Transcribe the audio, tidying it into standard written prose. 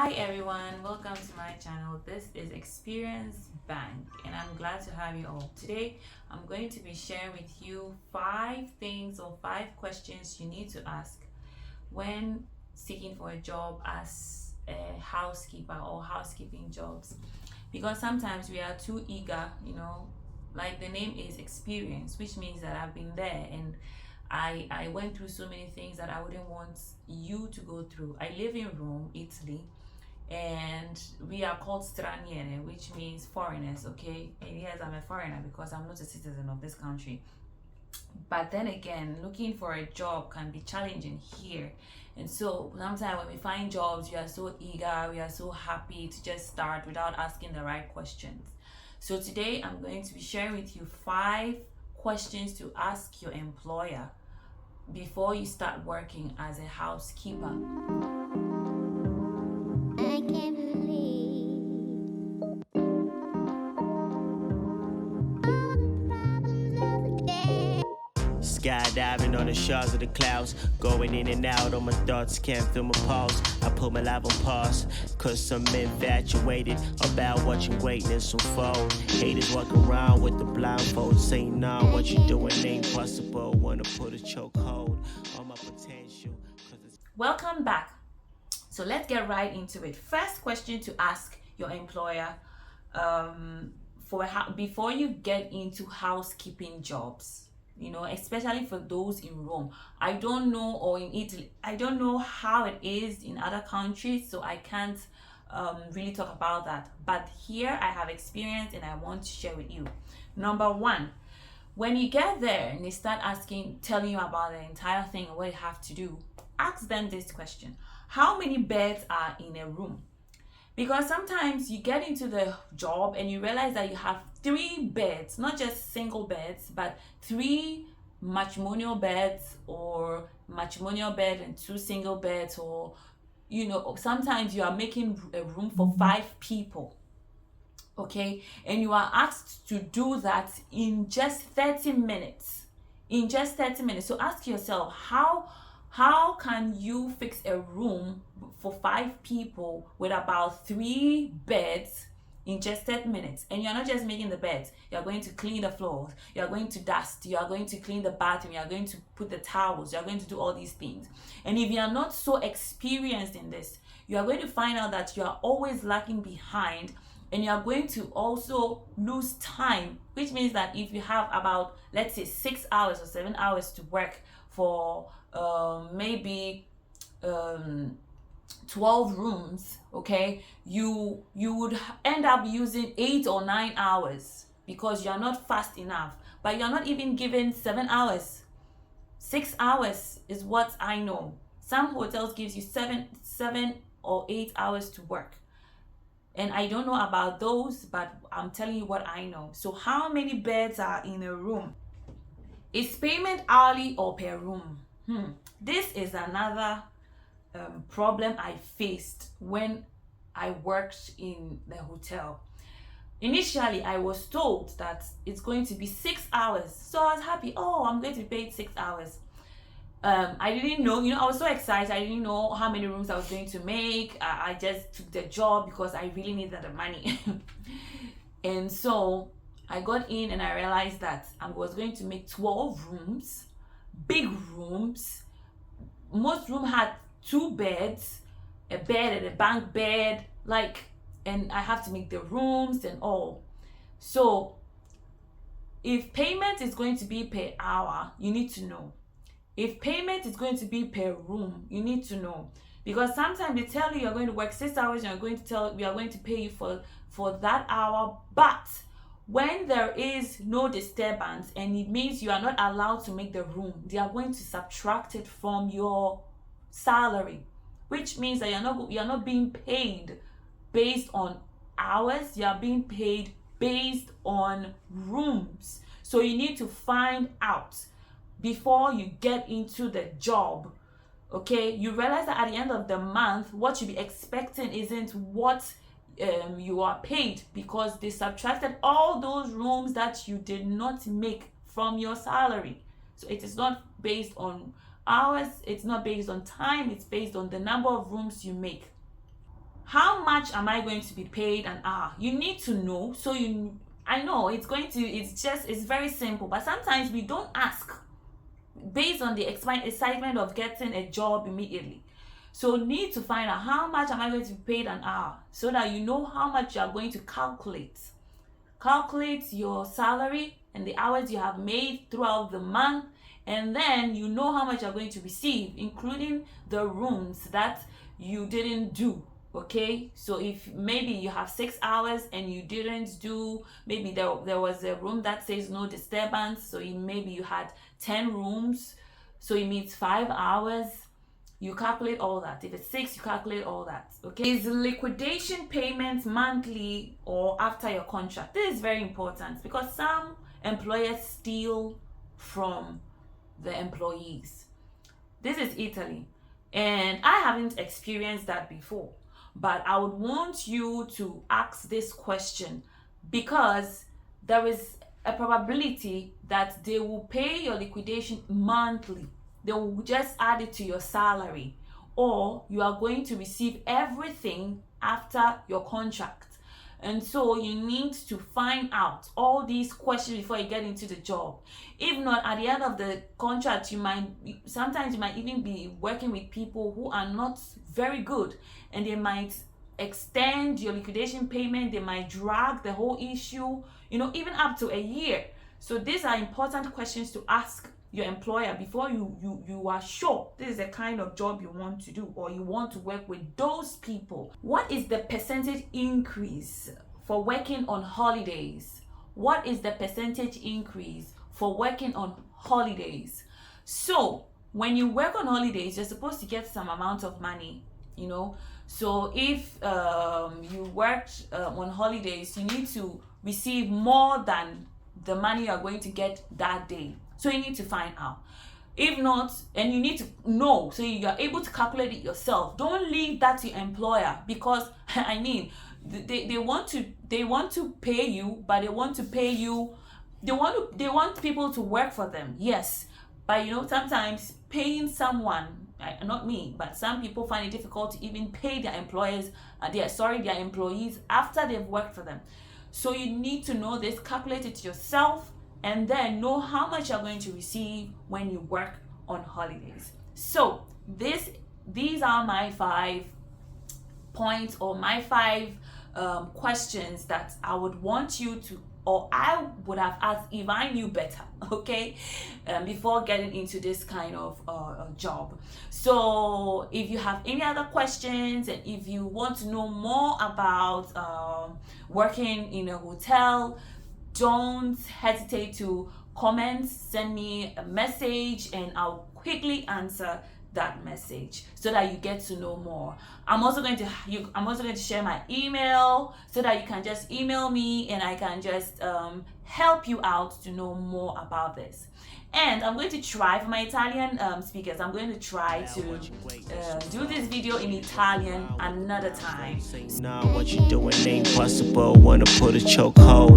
Hi everyone, welcome to my channel. This is Experience Bank and I'm glad to have you all. Today I'm going to be sharing with you 5 questions you need to ask when seeking for a job as a housekeeper or housekeeping jobs, because sometimes we are too eager, like the name is experience, which means that I've been there and I went through so many things that I wouldn't want you to go through. I live in Rome, Italy, and we are called straniere, which means foreigners, okay? And yes, I'm a foreigner because I'm not a citizen of this country. But then again, looking for a job can be challenging here. And so sometimes when we find jobs, we are so eager, we are so happy to just start without asking the right questions. So today I'm going to be sharing with you 5 questions to ask your employer before you start working as a housekeeper. I can't believe all the problems of the day. Skydiving on the shards of the clouds, going in and out on my thoughts, can't feel my pulse. I put my life on pause, cause I'm infatuated about watching greatness unfold. Haters walk around with the blindfold, saying nah, what you doing ain't possible. Wanna put a chokehold on my potential. Welcome back. So let's get right into it. First question to ask your employer before you get into housekeeping jobs, especially for those in Rome. I don't know, or in Italy, I don't know how it is in other countries, so I can't really talk about that. But here I have experience and I want to share with you. Number one, when you get there and they start telling you about the entire thing and what you have to do, ask them this question: how many beds are in a room? Because sometimes you get into the job and you realize that you have 3 beds, not just single beds, but 3 matrimonial beds, or matrimonial bed and 2 single beds, or sometimes you are making a room for 5 people. Okay, and you are asked to do that in just 30 minutes. So ask yourself, how can you fix a room for 5 people with about 3 beds in just 30 minutes? And you're not just making the beds, you're going to clean the floors, you're going to dust, you're going to clean the bathroom, you're going to put the towels, you're going to do all these things. And if you're not so experienced in this, you are going to find out that you are always lacking behind, and you are going to also lose time, which means that if you have about, let's say, 6 hours or 7 hours to work for maybe 12 rooms, okay, you would end up using 8 or 9 hours because you're not fast enough. But you're not even given 7 hours. 6 hours is what I know. Some hotels gives you 7 or 8 hours to work, and I don't know about those, but I'm telling you what I know. So how many beds are in a room? Is payment hourly or per room? This is another problem I faced when I worked in the hotel. Initially, I was told that it's going to be 6 hours. So I was happy. Oh, I'm going to be paid 6 hours. I didn't know, I was so excited. I didn't know how many rooms I was going to make. I just took the job because I really needed the money. And so I got in and I realized that I was going to make 12 rooms, big rooms. Most room had 2 beds, a bed and a bank bed, and I have to make the rooms and all. So if payment is going to be per hour, you need to know. If payment is going to be per room, you need to know. Because sometimes they tell you you're going to work 6 hours and we are going to pay you for that hour. But when there is no disturbance and it means you are not allowed to make the room, they are going to subtract it from your salary, which means that you're not being paid based on hours, you are being paid based on rooms. So you need to find out before you get into the job. Okay, you realize that at the end of the month, what you be expecting isn't what you are paid, because they subtracted all those rooms that you did not make from your salary. So it is not based on hours, it's not based on time, it's based on the number of rooms you make. how much am I going to be paid an hour? You need to know. So I know it's very simple, but sometimes we don't ask based on the excitement of getting a job immediately. So need to find out how much am I going to be paid an hour, so that you know how much you are going to calculate your salary and the hours you have made throughout the month, and then you know how much you're going to receive, including the rooms that you didn't do. Okay, so if maybe you have 6 hours and you didn't do, maybe there was a room that says no disturbance, so maybe you had 10 rooms, so it means 5 hours. You calculate all that. If it's 6, you calculate all that. Okay, is liquidation payments monthly or after your contract? This is very important because some employers steal from the employees. This is Italy, and I haven't experienced that before, but I would want you to ask this question, because there is a probability that they will pay your liquidation monthly. They will just add it to your salary, or you are going to receive everything after your contract. And so you need to find out all these questions before you get into the job. If not, at the end of the contract, sometimes you might even be working with people who are not very good, and they might extend your liquidation payment. They might drag the whole issue, even up to a year. So these are important questions to ask your employer before you are sure this is the kind of job you want to do, or you want to work with those people. What is the percentage increase for working on holidays? What is the percentage increase for working on holidays? So when you work on holidays, you're supposed to get some amount of money, so if you worked on holidays, you need to receive more than the money you're going to get that day. So you need to find out. If not, and you need to know, so you are able to calculate it yourself. Don't leave that to your employer, because they want to pay you, but they want to pay you. They want people to work for them. Yes, but sometimes paying someone, not me, but some people find it difficult to even pay their their employees after they've worked for them. So you need to know this, calculate it yourself, and then know how much you're going to receive when you work on holidays. So these are my 5 points, or my 5 questions that I would want you to, or I would have asked if I knew better, okay, before getting into this kind of job. So if you have any other questions, and if you want to know more about working in a hotel, don't hesitate to comment, send me a message, and I'll quickly answer that message so that you get to know more. I'm also going to share my email so that you can just email me, and I can just help you out to know more about this. And I'm going to try, for my Italian speakers, I'm going to try to do this video in Italian another time. Nah, what you doing ain't possible. Wanna put a chokehold